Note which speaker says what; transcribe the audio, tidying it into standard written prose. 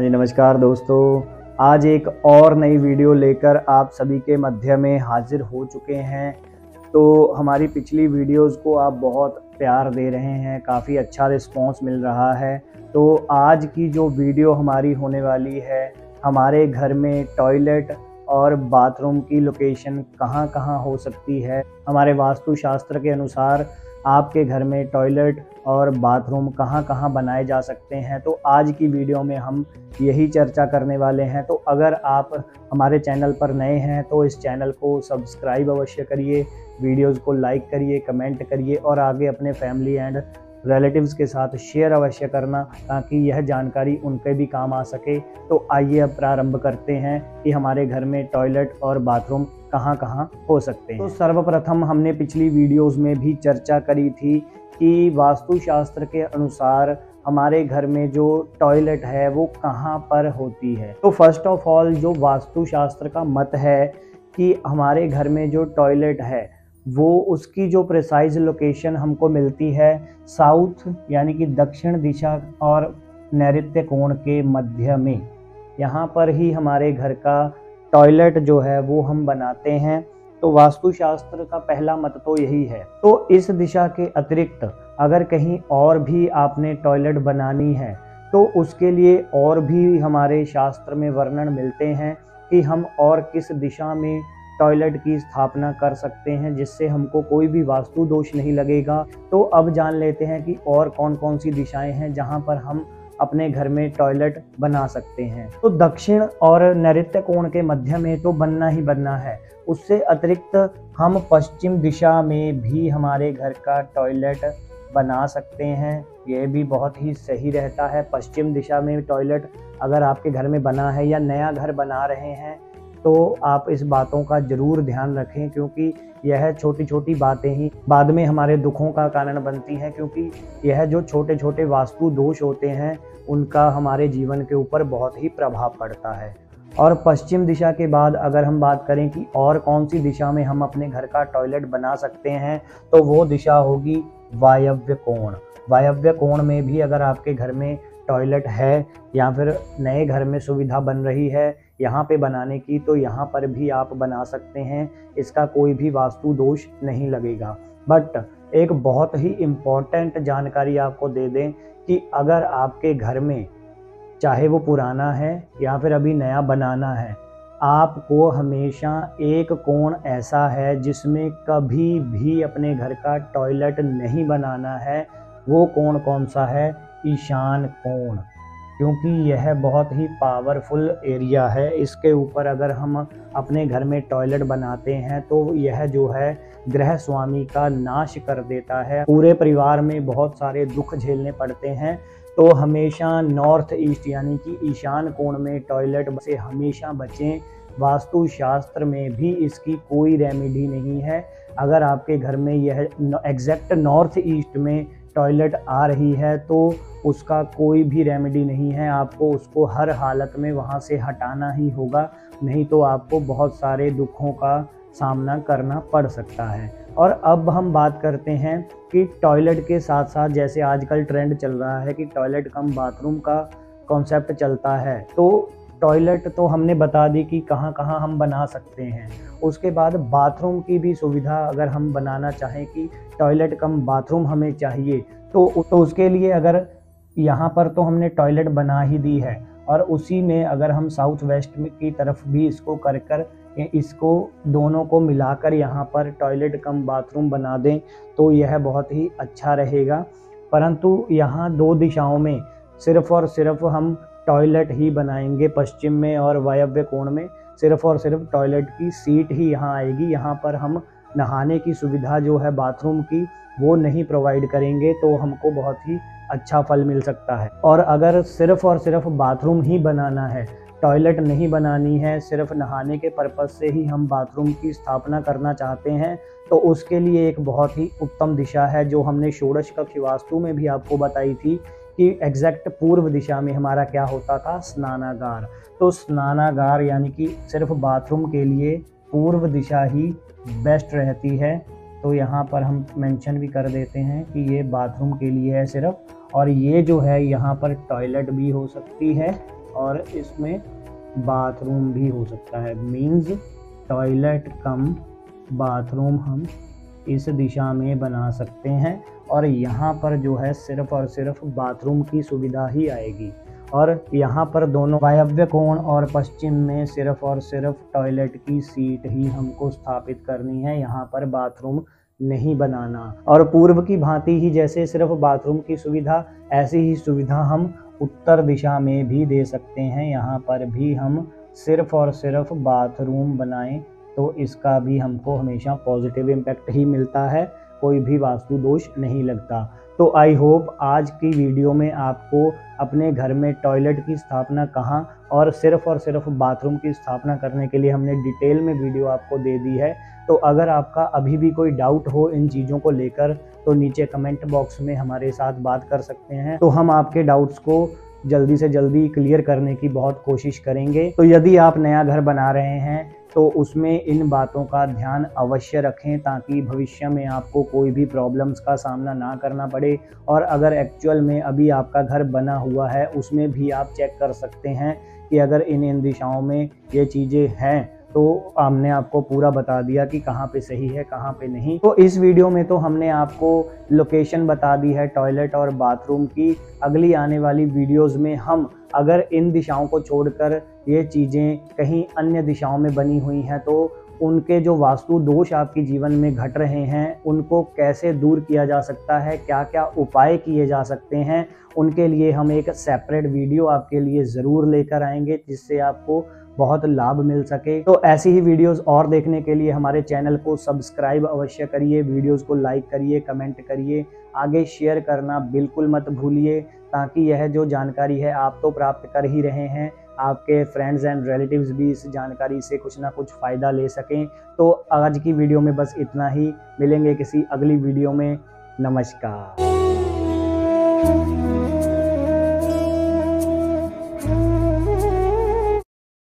Speaker 1: जी नमस्कार दोस्तों, आज एक और नई वीडियो लेकर आप सभी के मध्य में हाजिर हो चुके हैं। तो हमारी पिछली वीडियोस को आप बहुत प्यार दे रहे हैं, काफ़ी अच्छा रिस्पांस मिल रहा है। तो आज की जो वीडियो हमारी होने वाली है, हमारे घर में टॉयलेट और बाथरूम की लोकेशन कहाँ कहाँ हो सकती है। हमारे वास्तुशास्त्र के अनुसार आपके घर में टॉयलेट और बाथरूम कहाँ कहाँ बनाए जा सकते हैं। तो आज की वीडियो में हम यही चर्चा करने वाले हैं। तो अगर आप हमारे चैनल पर नए हैं तो इस चैनल को सब्सक्राइब अवश्य करिए, वीडियोस को लाइक करिए, कमेंट करिए और आगे अपने फैमिली एंड रिलेटिव्स के साथ शेयर अवश्य करना, ताकि यह जानकारी उनके भी काम आ सके। तो आइए अब प्रारंभ करते हैं कि हमारे घर में टॉयलेट और बाथरूम कहाँ कहाँ हो सकते हैं। तो सर्वप्रथम हमने पिछली वीडियोस में भी चर्चा करी थी कि वास्तुशास्त्र के अनुसार हमारे घर में जो टॉयलेट है वो कहाँ पर होती है। तो फर्स्ट ऑफ ऑल जो वास्तुशास्त्र का मत है कि हमारे घर में जो टॉयलेट है वो उसकी जो प्रिसाइज लोकेशन हमको मिलती है साउथ यानी कि दक्षिण दिशा और नैऋत्य कोण के मध्य में। यहाँ पर ही हमारे घर का टॉयलेट जो है वो हम बनाते हैं। तो वास्तुशास्त्र का पहला मत तो यही है। तो इस दिशा के अतिरिक्त अगर कहीं और भी आपने टॉयलेट बनानी है तो उसके लिए और भी हमारे शास्त्र में वर्णन मिलते हैं कि हम और किस दिशा में टॉयलेट की स्थापना कर सकते हैं, जिससे हमको कोई भी वास्तु दोष नहीं लगेगा। तो अब जान लेते हैं कि और कौन कौन सी दिशाएं हैं जहां पर हम अपने घर में टॉयलेट बना सकते हैं। तो दक्षिण और नैऋत्य कोण के मध्य में तो बनना ही बनना है। उससे अतिरिक्त हम पश्चिम दिशा में भी हमारे घर का टॉयलेट बना सकते हैं। यह भी बहुत ही सही रहता है। पश्चिम दिशा में टॉयलेट अगर आपके घर में बना है या नया घर बना रहे हैं तो आप इस बातों का जरूर ध्यान रखें, क्योंकि यह छोटी छोटी बातें ही बाद में हमारे दुखों का कारण बनती हैं। क्योंकि यह जो छोटे छोटे वास्तु दोष होते हैं उनका हमारे जीवन के ऊपर बहुत ही प्रभाव पड़ता है। और पश्चिम दिशा के बाद अगर हम बात करें कि और कौन सी दिशा में हम अपने घर का टॉयलेट बना सकते हैं, तो वो दिशा होगी वायव्य कोण। वायव्य कोण में भी अगर आपके घर में टॉयलेट है या फिर नए घर में सुविधा बन रही है यहाँ पे बनाने की, तो यहाँ पर भी आप बना सकते हैं। इसका कोई भी वास्तु दोष नहीं लगेगा। बट एक बहुत ही इम्पोर्टेंट जानकारी आपको दे दें कि अगर आपके घर में चाहे वो पुराना है या फिर अभी नया बनाना है, आपको हमेशा एक कोण ऐसा है जिसमें कभी भी अपने घर का टॉयलेट नहीं बनाना है। वो कोण कौन सा है? ईशान कोण। क्योंकि यह बहुत ही पावरफुल एरिया है। इसके ऊपर अगर हम अपने घर में टॉयलेट बनाते हैं तो यह जो है गृह स्वामी का नाश कर देता है। पूरे परिवार में बहुत सारे दुख झेलने पड़ते हैं। तो हमेशा नॉर्थ ईस्ट यानी कि ईशान कोण में टॉयलेट से हमेशा बचें। वास्तुशास्त्र में भी इसकी कोई रेमेडी नहीं है। अगर आपके घर में यह एग्जैक्ट नॉर्थ ईस्ट में टॉयलेट आ रही है तो उसका कोई भी रेमेडी नहीं है। आपको उसको हर हालत में वहाँ से हटाना ही होगा, नहीं तो आपको बहुत सारे दुखों का सामना करना पड़ सकता है। और अब हम बात करते हैं कि टॉयलेट के साथ साथ जैसे आजकल ट्रेंड चल रहा है कि टॉयलेट कम बाथरूम का कॉन्सेप्ट चलता है। तो टॉयलेट तो हमने बता दी कि कहाँ कहाँ हम बना सकते हैं। उसके बाद बाथरूम की भी सुविधा अगर हम बनाना चाहें कि टॉयलेट कम बाथरूम हमें चाहिए, तो उसके लिए अगर यहाँ पर तो हमने टॉयलेट बना ही दी है और उसी में अगर हम साउथ वेस्ट की तरफ भी इसको कर इसको दोनों को मिलाकर यहाँ पर टॉयलेट कम बाथरूम बना दें तो यह बहुत ही अच्छा रहेगा। परंतु यहाँ दो दिशाओं में सिर्फ और सिर्फ हम टॉयलेट ही बनाएंगे। पश्चिम में और वायव्य कोण में सिर्फ और सिर्फ टॉयलेट की सीट ही यहाँ आएगी। यहाँ पर हम नहाने की सुविधा जो है बाथरूम की वो नहीं प्रोवाइड करेंगे, तो हमको बहुत ही अच्छा फल मिल सकता है। और अगर सिर्फ और सिर्फ बाथरूम ही बनाना है, टॉयलेट नहीं बनानी है, सिर्फ नहाने के पर्पज़ से ही हम बाथरूम की स्थापना करना चाहते हैं, तो उसके लिए एक बहुत ही उत्तम दिशा है जो हमने षोडश कक्ष वास्तु में भी आपको बताई थी कि एग्जैक्ट पूर्व दिशा में हमारा क्या होता था? स्नानागार। तो स्नानागार यानी कि सिर्फ बाथरूम के लिए पूर्व दिशा ही बेस्ट रहती है। तो यहाँ पर हम मेंशन भी कर देते हैं कि ये बाथरूम के लिए है सिर्फ, और ये जो है यहाँ पर टॉयलेट भी हो सकती है और इसमें बाथरूम भी हो सकता है, मीन्स टॉयलेट कम बाथरूम हम इस दिशा में बना सकते हैं। और यहाँ पर जो है सिर्फ और सिर्फ बाथरूम की सुविधा ही आएगी, और यहाँ पर दोनों वायव्य कोण और पश्चिम में सिर्फ और सिर्फ टॉयलेट की सीट ही हमको स्थापित करनी है, यहाँ पर बाथरूम नहीं बनाना। और पूर्व की भांति ही जैसे सिर्फ बाथरूम की सुविधा, ऐसी ही सुविधा हम उत्तर दिशा में भी दे सकते हैं। यहाँ पर भी हम सिर्फ और सिर्फ बाथरूम बनाएं तो इसका भी हमको हमेशा पॉजिटिव इम्पैक्ट ही मिलता है, कोई भी वास्तु दोष नहीं लगता। तो आई होप आज की वीडियो में आपको अपने घर में टॉयलेट की स्थापना कहाँ और सिर्फ बाथरूम की स्थापना करने के लिए हमने डिटेल में वीडियो आपको दे दी है। तो अगर आपका अभी भी कोई डाउट हो इन चीज़ों को लेकर तो नीचे कमेंट बॉक्स में हमारे साथ बात कर सकते हैं, तो हम आपके डाउट्स को जल्दी से जल्दी क्लियर करने की बहुत कोशिश करेंगे। तो यदि आप नया घर बना रहे हैं तो उसमें इन बातों का ध्यान अवश्य रखें ताकि भविष्य में आपको कोई भी प्रॉब्लम्स का सामना ना करना पड़े। और अगर एक्चुअल में अभी आपका घर बना हुआ है उसमें भी आप चेक कर सकते हैं कि अगर इन दिशाओं में ये चीज़ें हैं, तो हमने आपको पूरा बता दिया कि कहाँ पे सही है कहाँ पे नहीं। तो इस वीडियो में तो हमने आपको लोकेशन बता दी है टॉयलेट और बाथरूम की। अगली आने वाली वीडियोस में हम अगर इन दिशाओं को छोड़कर ये चीज़ें कहीं अन्य दिशाओं में बनी हुई हैं तो उनके जो वास्तु दोष आपके जीवन में घट रहे हैं उनको कैसे दूर किया जा सकता है, क्या क्या उपाय किए जा सकते हैं, उनके लिए हम एक सेपरेट वीडियो आपके लिए ज़रूर लेकर आएंगे जिससे आपको बहुत लाभ मिल सके। तो ऐसी ही वीडियोस और देखने के लिए हमारे चैनल को सब्सक्राइब अवश्य करिए, वीडियोस को लाइक करिए, कमेंट करिए, आगे शेयर करना बिल्कुल मत भूलिए ताकि यह जो जानकारी है आप तो प्राप्त कर ही रहे हैं, आपके फ्रेंड्स एंड रिलेटिव्स भी इस जानकारी से कुछ ना कुछ फ़ायदा ले सकें। तो आज की वीडियो में बस इतना ही, मिलेंगे किसी अगली वीडियो में। नमस्कार।